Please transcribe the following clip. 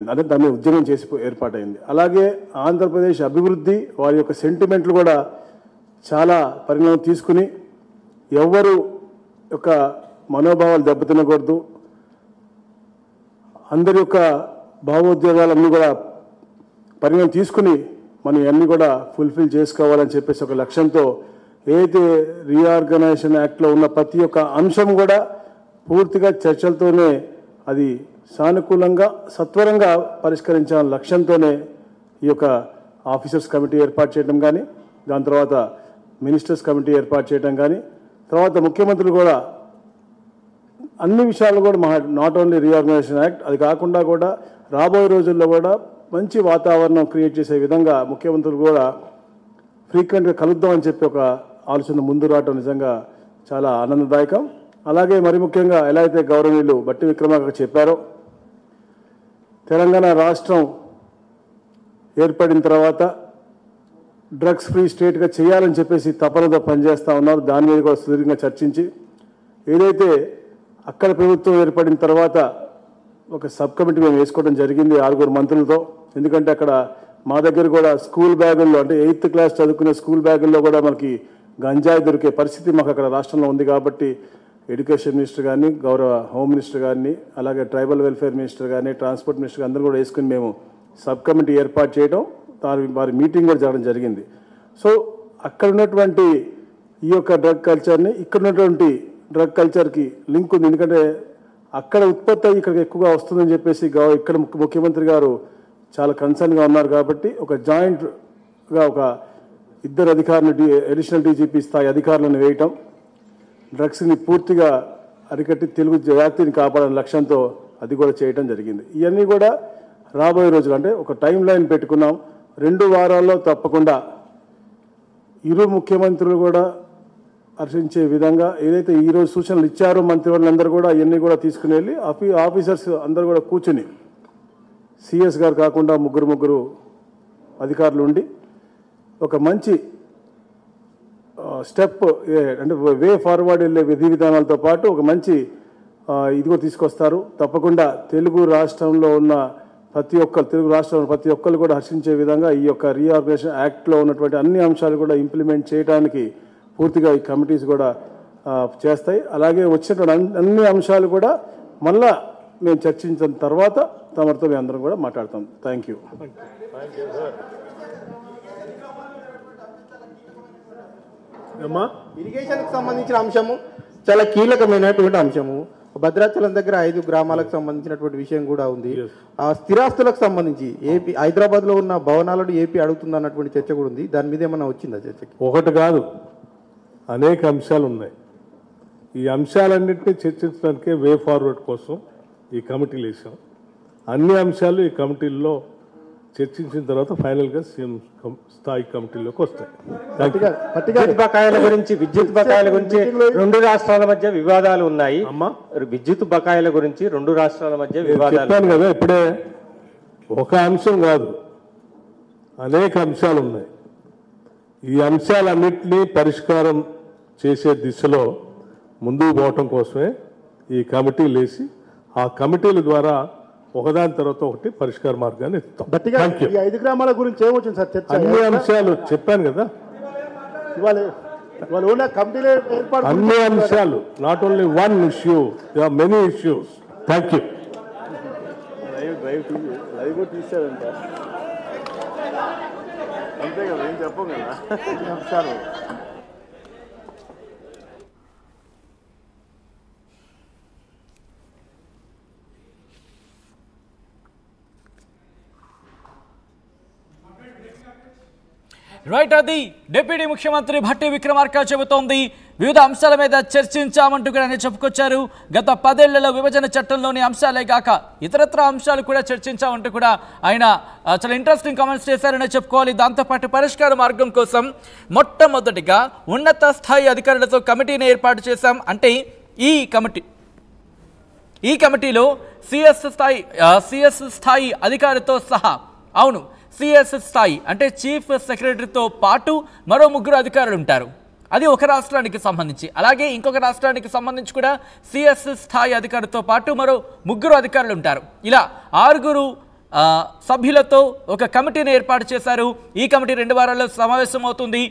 అదే దాన్ని ఉద్యమం చేసి ఏర్పాటైంది. అలాగే ఆంధ్రప్రదేశ్ అభివృద్ధి వారి యొక్క సెంటిమెంట్లు కూడా చాలా పరిణామం తీసుకుని ఎవరు యొక్క మనోభావాలు దెబ్బతినకూడదు, అందరి యొక్క భావోద్వేగాలన్నీ కూడా పరిణామం తీసుకుని మనం ఇవన్నీ కూడా ఫుల్ఫిల్ చేసుకోవాలని చెప్పేసి ఒక లక్ష్యంతో ఏదైతే రీఆర్గనైజేషన్ యాక్ట్లో ఉన్న ప్రతి ఒక్క అంశం కూడా పూర్తిగా చర్చలతోనే అది సానుకూలంగా సత్వరంగా పరిష్కరించాలనే లక్ష్యంతోనే ఈ యొక్క ఆఫీసర్స్ కమిటీ ఏర్పాటు చేయడం కానీ, దాని తర్వాత మినిస్టర్స్ కమిటీ ఏర్పాటు చేయడం కానీ, తర్వాత ముఖ్యమంత్రులు కూడా అన్ని విషయాలు కూడా నాట్ ఓన్లీ రీఆర్గనైజేషన్ యాక్ట్, అది కాకుండా కూడా రాబోయే రోజుల్లో కూడా మంచి వాతావరణం క్రియేట్ చేసే విధంగా ముఖ్యమంత్రులు కూడా ఫ్రీక్వెంట్గా కలుద్దామని చెప్పి ఒక ఆలోచన ముందు రావడం నిజంగా చాలా ఆనందదాయకం. అలాగే మరి ముఖ్యంగా ఎలా అయితే గౌరవనీయులు బట్టి విక్రమార్క చెప్పారో, తెలంగాణ రాష్ట్రం ఏర్పడిన తర్వాత డ్రగ్స్ ఫ్రీ స్టేట్గా చేయాలని చెప్పేసి తపనతో పనిచేస్తూ ఉన్నారు. దాని మీద కూడా సుదీర్ఘంగా చర్చించి ఏదైతే అక్కడ ప్రభుత్వం ఏర్పడిన తర్వాత ఒక సబ్ కమిటీ మేము వేసుకోవడం జరిగింది 6 మంత్రులతో. ఎందుకంటే అక్కడ మా దగ్గర కూడా స్కూల్ బ్యాగుల్లో అంటే 8th క్లాస్ చదువుకునే స్కూల్ బ్యాగుల్లో కూడా మనకి గంజాయి దొరికే పరిస్థితి మాకు అక్కడ రాష్ట్రంలో ఉంది. కాబట్టి ఎడ్యుకేషన్ మినిస్టర్ కానీ, గౌరవ హోమ్ మినిస్టర్ కానీ, అలాగే ట్రైబల్ వెల్ఫేర్ మినిస్టర్ కానీ, ట్రాన్స్పోర్ట్ మినిస్టర్ అందరూ కూడా వేసుకుని మేము సబ్ కమిటీ ఏర్పాటు చేయడం, వారి మీటింగ్ కూడా జరగడం జరిగింది. సో అక్కడ ఉన్నటువంటి ఈ యొక్క డ్రగ్ కల్చర్ని ఇక్కడ ఉన్నటువంటి డ్రగ్ కల్చర్కి లింక్ ఉంది. ఎందుకంటే అక్కడ ఉత్పత్తి ఇక్కడికి ఎక్కువగా వస్తుందని చెప్పేసి ఇక్కడ ముఖ్యమంత్రి గారు చాలా కన్సర్న్గా ఉన్నారు. కాబట్టి ఒక జాయింట్గా ఒక 2 అధికారులు అడిషనల్ డీజీపీ స్థాయి అధికారులను వేయటం, డ్రగ్స్ని పూర్తిగా అరికట్టి తెలుగు జాతిని కాపాడని లక్ష్యంతో అది కూడా చేయడం జరిగింది. ఇవన్నీ కూడా రాబోయే రోజులు అంటే ఒక టైం లైన్ పెట్టుకున్నాం. 2 వారాల్లో తప్పకుండా ఇరు ముఖ్యమంత్రులు కూడా హర్షించే విధంగా ఏదైతే ఈరోజు సూచనలు ఇచ్చారో మంత్రివర్యులందరూ కూడా ఇవన్నీ కూడా తీసుకుని వెళ్ళి ఆఫీసర్స్ అందరూ కూడా కూర్చుని సిఎస్ గారు కాకుండా ముగ్గురు అధికారులు ఉండి ఒక మంచి స్టెప్ అంటే వే ఫార్వర్డ్ వెళ్ళే విధి విధానాలతో పాటు ఒక మంచి ఇదిగో తీసుకొస్తారు. తప్పకుండా తెలుగు రాష్ట్రంలో ఉన్న తెలుగు రాష్ట్రంలో ప్రతి ఒక్కరు కూడా హర్షించే విధంగా ఈ యొక్క రీఆర్గనైజేషన్ యాక్ట్లో ఉన్నటువంటి అన్ని అంశాలు కూడా ఇంప్లిమెంట్ చేయడానికి పూర్తిగా ఈ కమిటీస్ కూడా చేస్తాయి. అలాగే వచ్చినటువంటి అన్ని అంశాలు కూడా మళ్ళా మేము చర్చించిన తర్వాత తమరితో మేము అందరం కూడా మాట్లాడతాం. Thank you. ఇరిగేషన్కి సంబంధించిన అంశము చాలా కీలకమైనటువంటి అంశము. భద్రాచలం దగ్గర 5 గ్రామాలకు సంబంధించినటువంటి విషయం కూడా ఉంది. ఆ స్థిరాస్తులకు సంబంధించి ఏపీ హైదరాబాద్లో ఉన్న భవనాలను ఏపీ అడుగుతుంది అన్నటువంటి చర్చ కూడా ఉంది. దాని మీద ఏమన్నా వచ్చిందా చర్చకి? ఒకటి కాదు, అనేక అంశాలు ఉన్నాయి. ఈ అంశాలన్నింటినీ చర్చించడానికే వే ఫార్వర్డ్ కోసం ఈ కమిటీలు వేసాం. అన్ని అంశాలు ఈ కమిటీల్లో చర్చించిన తర్వాత ఫైనల్గా సీఎం స్థాయి కమిటీలోకి వస్తాయి. విద్యుత్ బకాయిల గురించి 2 రాష్ట్రాల మధ్య వివాదాలు ఉన్నాయి. విద్యుత్ బకాయిల గురించి 2 రాష్ట్రాల మధ్య వివాదాలు చెప్పాను కదా ఇప్పుడే. ఒక అంశం కాదు, అనేక అంశాలు ఉన్నాయి. ఈ అంశాలన్నింటినీ పరిష్కారం చేసే దిశలో ముందుకు పోవటం కోసమే ఈ కమిటీలు వేసి ఆ కమిటీల ద్వారా ఒకదాని తర్వాత ఒకటి పరిష్కార మార్గాన్ని ఇస్తాం. 5 గ్రామాల గురించి ఏమొచ్చింది సార్ చర్చ? అన్ని అంశాలు చెప్పాను కదా, అన్ని అంశాలు, not only one issue, many issues. Thank you. Live తీసారంట అంతే కదా, ఏం చెప్పం కదా అంశాలు. రైట్, అది డిప్యూటీ ముఖ్యమంత్రి భట్టి విక్రమార్క చెబుతోంది. వివిధ అంశాల మీద చర్చించామంటూ కూడా ఆయన చెప్పుకొచ్చారు. గత 10 ఏళ్లలో విభజన చట్టంలోని అంశాలే కాక ఇతరత్ర అంశాలు కూడా చర్చించామంటూ కూడా ఆయన చాలా ఇంట్రెస్టింగ్ కామెంట్స్ చేశారనే చెప్పుకోవాలి. దాంతోపాటు పరిష్కార మార్గం కోసం మొట్టమొదటిగా ఉన్నత స్థాయి అధికారులతో కమిటీని ఏర్పాటు చేశాం. అంటే ఈ కమిటీలో సిఎస్ స్థాయి అధికారితో సహా, అవును సిఎస్ స్థాయి అంటే చీఫ్ సెక్రటరీతో పాటు మరో 3 అధికారులు ఉంటారు. అది ఒక రాష్ట్రానికి సంబంధించి. అలాగే ఇంకొక రాష్ట్రానికి సంబంధించి కూడా సిఎస్ స్థాయి అధికారితో పాటు మరో 3 అధికారులు ఉంటారు. ఇలా 6 సభ్యులతో ఒక కమిటీని ఏర్పాటు చేశారు. ఈ కమిటీ 2 వారాల్లో సమావేశం అవుతుంది.